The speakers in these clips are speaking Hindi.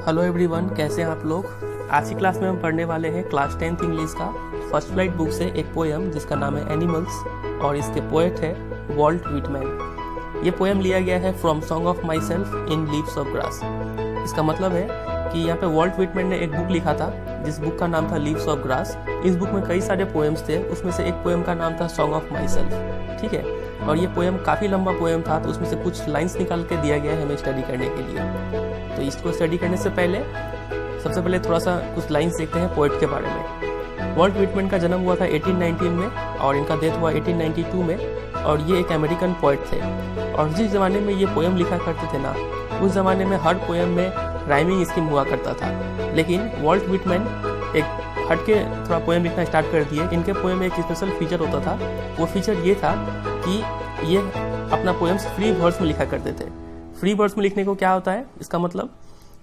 हेलो एवरीवन, कैसे हैं आप लोग। आज की क्लास में हम पढ़ने वाले हैं क्लास 10th इंग्लिश का फर्स्ट फ्लाइट बुक से एक पोएम जिसका नाम है एनिमल्स और इसके पोएट है वॉल्ट व्हिटमैन। ये पोएम लिया गया है from song of my self in leaves of grass. इसका मतलब है कि यहाँ पे वॉल्ट व्हिटमैन ने एक बुक लिखा था जिस बुक का नाम था लीव्स ऑफ ग्रास। इस बुक में कई सारे पोएम्स थे, उसमें से एक पोएम का नाम था सॉन्ग ऑफ माई सेल्फ। ठीक है, और ये पोएम काफ़ी लंबा पोएम था, तो उसमें से कुछ लाइन्स निकाल के दिया गया है हमें स्टडी करने के लिए। तो इसको स्टडी करने से पहले सबसे पहले थोड़ा सा कुछ लाइन्स देखते हैं पोएट के बारे में। वॉल्ट व्हिटमैन का जन्म हुआ था 1819 में और इनका डेथ हुआ 1892 में, और ये एक अमेरिकन पोएट थे। और जिस ज़माने में ये पोएम लिखा करते थे ना, उस ज़माने में हर पोएम में राइमिंग स्कीम हुआ करता था। लेकिन वॉल्ट व्हिटमैन एक हटके थोड़ा पोएम लिखना स्टार्ट कर दिए। इनके पोएम में एक स्पेशल फीचर होता था, वो फीचर ये था कि ये अपना पोएम्स फ्री वर्ड्स में लिखा करते थे। फ्री वर्ड्स में लिखने को क्या होता है,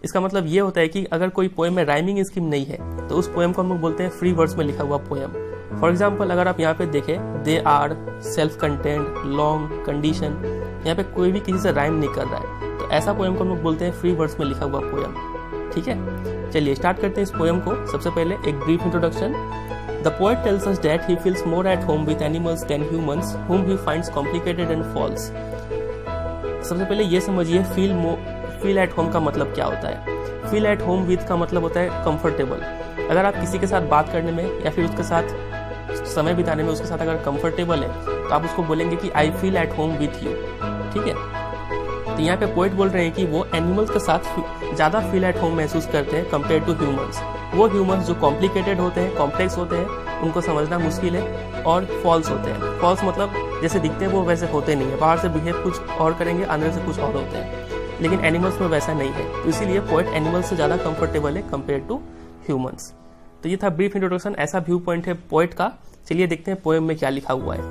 इसका मतलब ये होता है कि अगर कोई पोएम में राइमिंग स्कीम नहीं है तो उस पोएम को हम लोग बोलते हैं फ्री वर्ड्स में लिखा हुआ पोएम। फॉर एग्जाम्पल, अगर आप यहाँ पे देखें, they are, self content, long, condition, यहाँ पे कोई भी किसी से राइम नहीं कर रहा है, तो ऐसा पोएम को हम लोग बोलते हैं फ्री वर्ड्स में लिखा हुआ पोएम। ठीक है, चलिए स्टार्ट करते हैं इस पोएम को। सबसे पहले एक brief introduction. The poet tells us that he feels more at home with animals than humans, whom he finds complicated and false. सबसे पहले ये समझिए फील एट होम का मतलब क्या होता है। फील एट होम विथ का मतलब होता है कंफर्टेबल। अगर आप किसी के साथ बात करने में या फिर उसके साथ समय बिताने में उसके साथ अगर कंफर्टेबल है तो आप उसको बोलेंगे कि I feel at home with you. ठीक है, तो यहाँ पे पोएट बोल रहे हैं कि वो एनिमल्स के साथ ज़्यादा फील एट होम महसूस करते हैं कंपेयर टू ह्यूमंस। वो ह्यूमंस जो कॉम्प्लिकेटेड होते हैं, कॉम्प्लेक्स होते हैं, उनको समझना मुश्किल है और फॉल्स होते हैं। फॉल्स मतलब जैसे दिखते हैं वो वैसे होते नहीं है, बाहर से बिहेव कुछ और करेंगे, अंदर से कुछ और होते हैं, लेकिन एनिमल्स में वैसा नहीं है। तो इसीलिए पोएट एनिमल्स से ज़्यादा कंफर्टेबल है कंपेयर टू ह्यूमंस। तो ये था ब्रीफ इंट्रोडक्शन, ऐसा व्यू पॉइंट है पोएट का। चलिए देखते हैं पोएम में क्या लिखा हुआ है।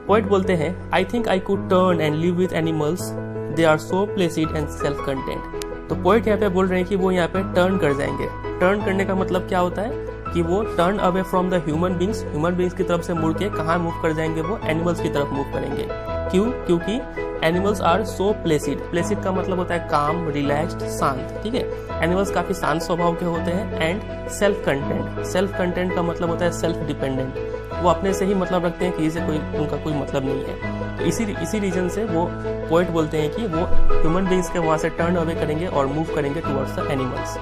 पोएट बोलते हैं, I think I could turn and live with animals, they are so placid and self content. तो पोएट यहाँ पे बोल रहे हैं कि वो यहाँ पे टर्न कर जाएंगे। टर्न करने का मतलब क्या होता है कि वो turn away from the human beings की तरफ से मुड़ के कहाँ मूव कर जाएंगे, वो एनिमल्स की तरफ मूव करेंगे। क्यों? क्योंकि animals are so placid. Placid का मतलब होता है काम, रिलैक्स्ड, शांत। ठीक है, एनिमल्स काफी शांत स्वभाव के होते हैं। And self content, self content का मतलब होता है सेल्फ डिपेंडेंट। वो अपने से ही मतलब रखते हैं, किसी से उनका कोई मतलब नहीं है। तो इसी रीजन से वो पोएट बोलते हैं कि वो ह्यूमन बींग्स के वहां से टर्न अवे करेंगे और मूव करेंगे towards the animals.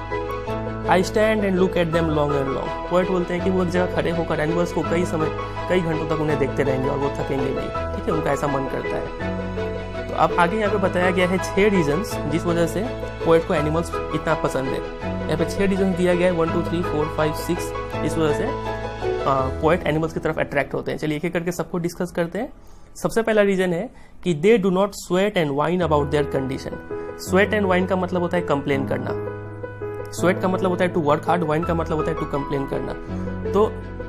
I stand and look at them long and long. Poet बोलते हैं कि वो एक जगह खड़े होकर एनिमल्स को कई घंटों तक उन्हें देखते रहेंगे और वो थकेंगे नहीं। ठीक है, उनका ऐसा मन करता है। तो अब आगे यहाँ पे बताया गया है 6 रीजन्स जिस वजह से पोएट को एनिमल्स इतना पसंद है। यहाँ पे 6 रीजन दिया गया है, 1 2 3 4 5 6, इस वजह से पोएट एनिमल्स की तरफ अट्रैक्ट होते हैं। चलिए एक एक करके सबको डिस्कस करते हैं। सबसे पहला रीजन है कि they do not sweat and wine about their condition. Sweat and wine का मतलब होता है कंप्लेन करना। स्वेट का मतलब होता है टू वर्क हार्ड, वाइन का मतलब होता है टू कंप्लेन करना। तो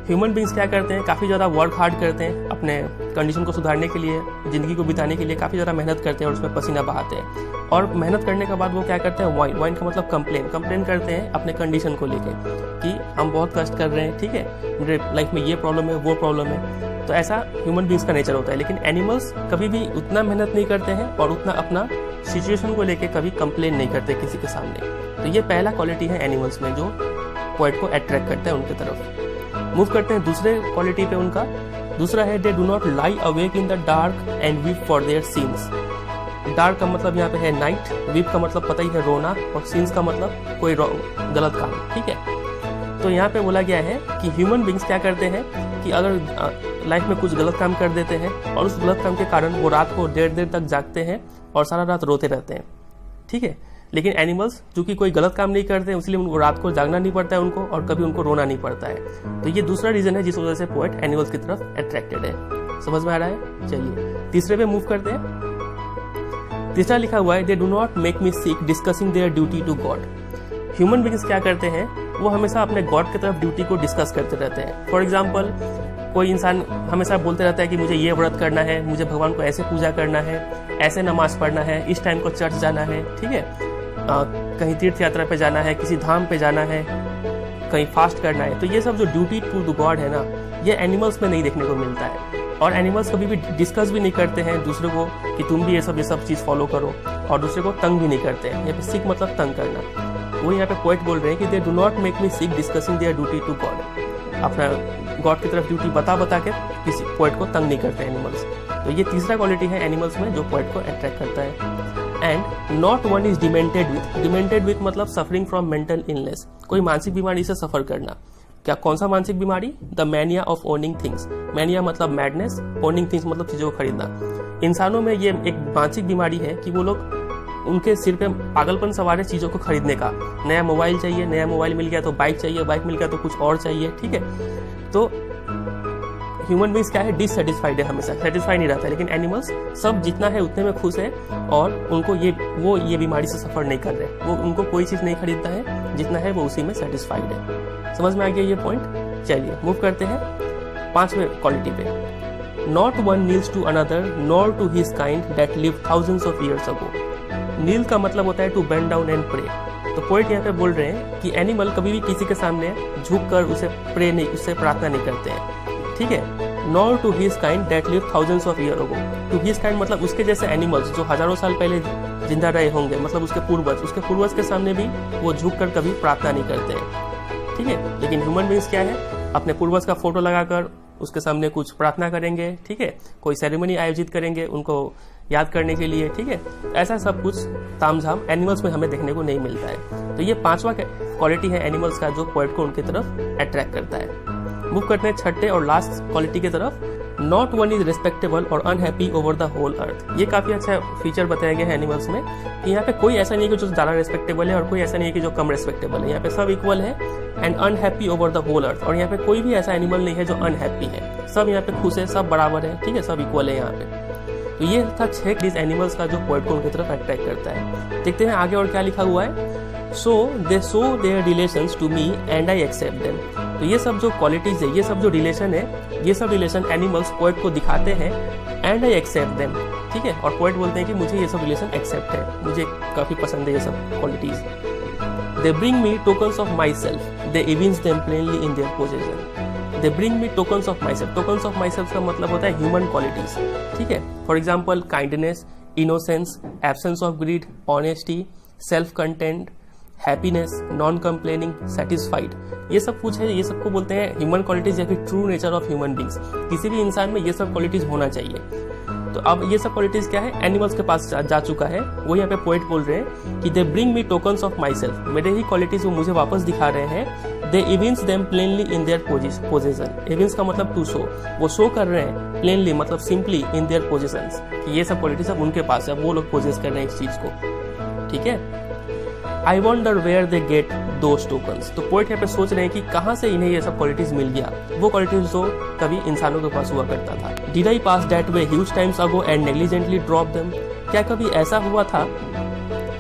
ह्यूमन बींग्स क्या करते हैं, काफ़ी ज़्यादा वर्क हार्ड करते हैं अपने कंडीशन को सुधारने के लिए, ज़िंदगी को बिताने के लिए काफ़ी ज़्यादा मेहनत करते हैं और उसमें पसीना बहाते हैं। और मेहनत करने के बाद वो क्या करते हैं, वाइन का मतलब कंप्लेन करते हैं अपने कंडीशन को लेके कि हम बहुत कष्ट कर रहे हैं। ठीक है, मेरे लाइफ में ये प्रॉब्लम है, वो प्रॉब्लम है। तो ऐसा ह्यूमन बींग्स का नेचर होता है। लेकिन एनिमल्स कभी भी उतना मेहनत नहीं करते हैं और उतना अपना सिचुएशन को लेके कभी कंप्लेन नहीं करते किसी के सामने। तो ये पहला क्वालिटी है एनिमल्स में जो पोएट को अट्रैक्ट करता है उनकी तरफ। मूव करते हैं दूसरे क्वालिटी पे उनका। दूसरा है they do not lie awake in the dark and weep for their scenes. Dark का मतलब यहाँ पे है नाइट, वीप का मतलब पता ही है रोना, और सीन्स का मतलब कोई गलत काम। ठीक है, तो यहाँ पे बोला गया है कि ह्यूमन बींग्स क्या करते हैं कि अगर लाइफ में कुछ गलत काम कर देते हैं और उस गलत काम के कारण वो रात को देर तक जागते हैं और सारा रात रोते रहते हैं। ठीक है, लेकिन एनिमल्स चूंकि कोई गलत काम नहीं करते हैं इसलिए उनको रात को जागना नहीं पड़ता है उनको, और कभी उनको रोना नहीं पड़ता है। तो ये दूसरा रीजन है जिस वजह से पोएट एनिमल्स की तरफ अट्रैक्टेड है। समझ में आ रहा है? चलिए तीसरे पे मूव करते हैं। तीसरा लिखा हुआ है, they do not make me sick discussing their duty to God. Human beings क्या करते हैं, वो हमेशा अपने गॉड की तरफ ड्यूटी को डिस्कस करते रहते हैं। फॉर एग्जाम्पल, कोई इंसान हमेशा बोलते रहता है कि मुझे ये व्रत करना है, मुझे भगवान को ऐसे पूजा करना है, ऐसे नमाज पढ़ना है, इस टाइम को चर्च जाना है। ठीक है, कहीं तीर्थ यात्रा पे जाना है, किसी धाम पे जाना है, कहीं फास्ट करना है। तो ये सब जो ड्यूटी टू द गॉड है ना, ये एनिमल्स में नहीं देखने को मिलता है। और एनिमल्स कभी भी डिस्कस भी नहीं करते हैं दूसरे को कि तुम भी ये सब चीज़ फॉलो करो, और दूसरे को तंग भी नहीं करते हैं। यहाँ पे सिक मतलब तंग करना। वो यहाँ पे पोएट बोल रहे हैं कि they do not make me sick discussing their duty to God. अपना गॉड की तरफ ड्यूटी बता के किसी पोएट को तंग नहीं करते एनिमल्स। तो ये तीसरा क्वालिटी है एनिमल्स में जो पोएट को अट्रैक्ट करता है। And not one is demented with मतलब सफरिंग फ्रॉम मेंटल इलनेस, कोई मानसिक बीमारी से सफर करना। क्या कौन सा मानसिक बीमारी? The mania of owning things. Mania मतलब मैडनेस, ओनिंग थिंग्स मतलब चीजों को खरीदना। इंसानों में ये एक मानसिक बीमारी है कि वो लोग, उनके सिर पे पागलपन सवार है चीजों को खरीदने का। नया मोबाइल चाहिए, नया मोबाइल मिल गया तो बाइक चाहिए, बाइक मिल गया तो कुछ और चाहिए, ठीक है। तो ह्यूमन बींग्स क्या है, डिससेटिस्फाइड है, हमेशा सेटिस्फाई नहीं रहता है। लेकिन एनिमल्स सब जितना है उतने में खुश है और उनको ये बीमारी से सफर नहीं कर रहे। वो उनको कोई चीज नहीं खरीदता है, जितना है वो उसी में सेटिस्फाइड है। समझ में आ गया ये पॉइंट? चलिए मूव करते हैं 5वें क्वालिटी पे। Not one kneels to another nor to his kind that live thousands of years ago. Kneel का मतलब होता है to bend down and pray. तो पोएट यहाँ पे बोल रहे हैं कि एनिमल कभी भी किसी के सामने झुक कर उसे प्रे नहीं, उससे प्रार्थना नहीं करते हैं, ठीक है। Nor to his kind that live thousands of year ago. To his kind मतलब उसके जैसे एनिमल्स जो हजारों साल पहले जिंदा रहे होंगे, मतलब उसके पूर्वज के सामने भी वो झुक कर कभी प्रार्थना नहीं करते हैं, ठीक है। लेकिन ह्यूमन बींग्स क्या है, अपने पूर्वज का फोटो लगाकर उसके सामने कुछ प्रार्थना करेंगे, ठीक है। कोई सेरेमनी आयोजित करेंगे उनको याद करने के लिए, ठीक है। ऐसा सब कुछ तामझाम एनिमल्स में हमें देखने को नहीं मिलता है। तो ये 5वां क्वालिटी है एनिमल्स का जो पोएट को उनकी तरफ अट्रैक्ट करता है। मूव करते हैं 6ठे और लास्ट क्वालिटी की तरफ। नॉट वन इज रिस्पेक्टेबल और unhappy over the whole earth. ये काफी अच्छा फीचर बताया गया है एनिमल्स में कि यहाँ पे कोई ऐसा नहीं है कि जो ज्यादा रिस्पेक्टेबल है और कोई ऐसा नहीं है कि जो कम रिस्पेक्टेबल है। यहाँ पे सब इक्वल है and unhappy over the whole earth. और यहाँ पे कोई भी ऐसा एनिमल नहीं है जो अनहैप्पी है, सब यहाँ पे खुश है, सब बराबर है, ठीक है, सब इक्वल है यहाँ पे। तो ये था 6 डिस एनिमल्स का जो पोएट को उनकी तरफ अट्रैक्ट करता है। देखते हैं आगे और क्या लिखा हुआ है। So they show their relations to me and I accept them. तो ये सब जो क्वालिटीज है, ये सब जो रिलेशन है, ये सब रिलेशन एनिमल्स पोएट को दिखाते हैं एंड आई एक्सेप्ट देम, ठीक है। और पोएट बोलते हैं कि मुझे ये सब रिलेशन एक्सेप्ट है, मुझे काफी पसंद है ये सब qualities. They bring me tokens of myself, they evince them plainly in their possession. They bring me tokens of myself. Tokens of myself का मतलब होता है ह्यूमन क्वालिटीज, ठीक है। For example kindness, innocence, absence of greed, honesty, self content, happiness, non complaining, satisfied, ये सब कुछ है। ये सबको बोलते हैं ह्यूमन क्वालिटीज या फिर true nature of human beings. किसी भी इंसान में ये सब क्वालिटीज होना चाहिए। तो अब ये सब क्वालिटीज क्या है, एनिमल्स के पास जा चुका है। वो यहाँ पे पोएट बोल रहे हैं कि they bring me tokens of myself. मेरे ही क्वालिटीज वो मुझे वापस दिखा रहे हैं। They evince them plainly in their position. Evince का मतलब टू शो, वो शो कर रहे हैं। प्लेनली मतलब सिंपली इन देयर पोजिशंस, कि ये सब क्वालिटीज अब उनके पास है, वो लोग पोजेस कर रहे हैं इस चीज को, ठीक है। I wonder where they get those tokens. तो पोएट यहाँ पे सोच रहे हैं कि कहाँ से इन्हें ये सब क्वालिटीज मिल गया, वो क्वालिटीज जो कभी इंसानों के पास हुआ करता था। Did I pass that way huge times ago and negligently drop them. क्या कभी ऐसा हुआ था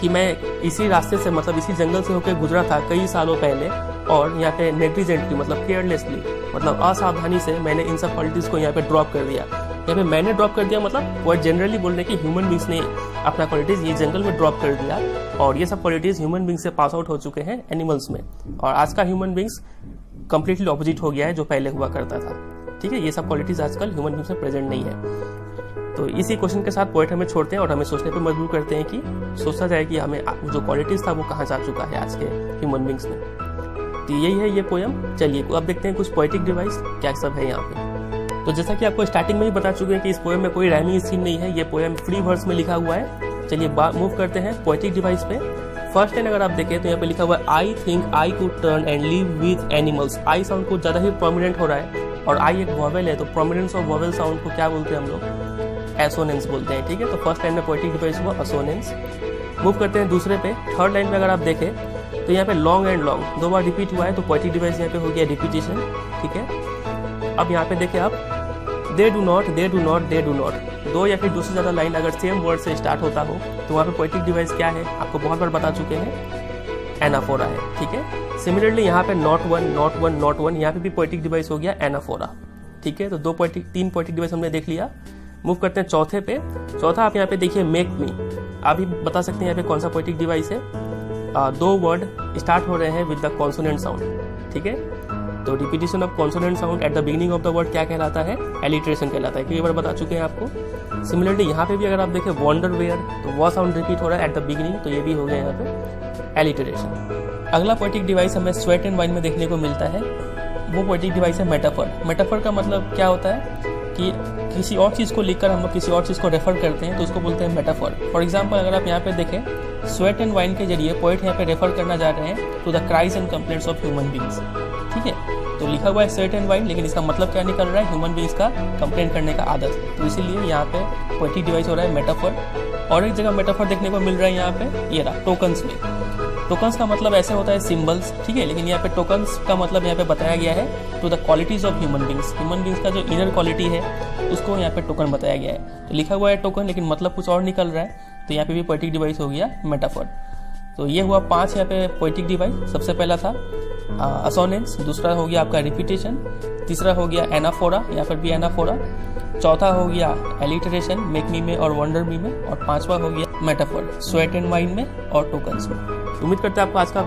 कि मैं इसी रास्ते से, मतलब इसी जंगल से होकर गुजरा था कई सालों पहले और यहाँ पे नेग्लिजेंटली मतलब केयरलेसली, मतलब असावधानी से मैंने इन सब क्वालिटीज को यहाँ पे ड्रॉप कर दिया। यहाँ पे मैंने ड्रॉप कर दिया मतलब वो जनरली बोल रहे हैं कि ह्यूमन बींग्स ने अपना क्वालिटीज ये जंगल में ड्रॉप कर दिया और ये सब क्वालिटीज ह्यूमन बींग्स से पास आउट हो चुके हैं एनिमल्स में। और आज का ह्यूमन बींग्स कंप्लीटली ऑपोजिट हो गया है जो पहले हुआ करता था, ठीक है। ये सब क्वालिटीज आजकल ह्यूमन बींग्स में प्रेजेंट नहीं है। तो इसी क्वेश्चन के साथ पोएट हमें छोड़ते हैं और हमें सोचने पर मजबूर करते हैं कि सोचा जाए कि हमें जो क्वालिटीज था वो कहाँ जा चुका है आज के ह्यूमन बींग्स में। तो यही है ये पोयम। चलिए अब देखते हैं कुछ पोएटिक डिवाइस क्या सब है यहाँ पे। तो जैसा कि आपको स्टार्टिंग में ही बता चुके हैं कि इस पोएम में कोई राइमिंग स्कीम नहीं है, ये पोएम फ्री वर्ड्स में लिखा हुआ है। चलिए मूव करते हैं पोएटिक डिवाइस पे। फर्स्ट लाइन अगर आप देखें तो यहाँ पे लिखा हुआ है आई think I could turn and live with animals. I sound को ज्यादा ही प्रोमिनेंट हो रहा है और आई एक वॉवेल है, तो प्रोमिनेंस ऑफ वॉवेल साउंड को क्या बोलते हैं हम लोग, एसोनेंस बोलते हैं, ठीक है। तो फर्स्ट लाइन में पोएटिक डिवाइस हुआ असोनेंस। मूव करते हैं दूसरे पे। थर्ड लाइन में अगर आप देखें तो यहाँ पे long and long 2 bar repeat हुआ है, तो पोएटिक डिवाइस यहाँ पे हो गया रिपीटिशन, ठीक है। अब यहाँ पे देखिए आप दे do not, they do not, they do not, 2 या फिर 2 से ज्यादा लाइन अगर सेम वर्ड से स्टार्ट होता हो तो वहाँ पे पोएटिक डिवाइस क्या है आपको बहुत बार बता चुके हैं, एनाफोरा है, ठीक है। सिमिलरली यहाँ पे not one, not one, not one, यहाँ पे भी पोएटिक डिवाइस हो गया एनाफोरा, ठीक है। तो 3 पोएटिक डिवाइस हमने देख लिया। मूव करते हैं चौथे पे। चौथा आप यहाँ पे देखिए मेक मी। आप ही बता सकते हैं यहाँ पे कौन सा पोएटिक डिवाइस है। 2 वर्ड स्टार्ट हो रहे हैं विद द कॉन्सोनेंट साउंड, ठीक है। तो repetition of consonant sound at the beginning of the word क्या कहलाता है, एलिट्रेशन कहलाता है। कई बार बता चुके हैं आपको। सिमिलरली यहाँ पे भी अगर आप देखें वॉन्डर वेयर, तो वह साउंड रिपीट हो रहा है एट द बिगिनिंग, तो ये भी हो गया यहाँ पे एलिटरेशन। अगला पोएटिक डिवाइस हमें स्वेट एंड वाइन में देखने को मिलता है, वो पोएटिक डिवाइस है मेटाफर। मेटाफर का मतलब क्या होता है कि किसी और चीज़ को लिखकर हम लोग किसी और चीज़ को रेफर करते हैं, तो उसको बोलते हैं मेटाफर। फॉर एग्जाम्पल अगर आप यहाँ पे देखें, स्वेट एंड वाइन के जरिए पोएट यहाँ पे रेफर करना चाह रहे हैं to the cries and complaints of human beings. ठीक है, तो लिखा हुआ है स्वेट एंड वाइन, लेकिन इसका मतलब क्या निकल रहा है, ह्यूमन बींग्स का कंप्लेंट करने का आदत। तो इसीलिए यहाँ पे पोएटिक डिवाइस हो रहा है मेटाफर। और एक जगह मेटाफर देखने को मिल रहा है यहाँ पे, ये रहा टोकन्स में। टोकन्स का मतलब ऐसे होता है सिंबल्स, ठीक है, लेकिन यहाँ पे टोकन्स का मतलब यहाँ पे बताया गया है to the qualities of human beings. Human beings का जो इनर क्वालिटी है उसको यहाँ पे टोकन बताया गया है। तो लिखा हुआ है टोकन, लेकिन मतलब कुछ और निकल रहा है, तो यहाँ पे भी पोएटिक डिवाइस हो गया मेटाफर। तो ये हुआ 5 यहाँ पे पोएटिक डिवाइस। सबसे पहला था असोनेंस, दूसरा हो गया आपका रिपीटेशन, तीसरा हो गया एनाफोरा, यहाँ पर भी एनाफोरा, चौथा हो गया एलिटरेशन मेक मी में और वंडर मी में, और 5वां हो गया मेटाफर स्वेट एंड वाइन में और टोकन्स में। उम्मीद करते हैं आपको आज का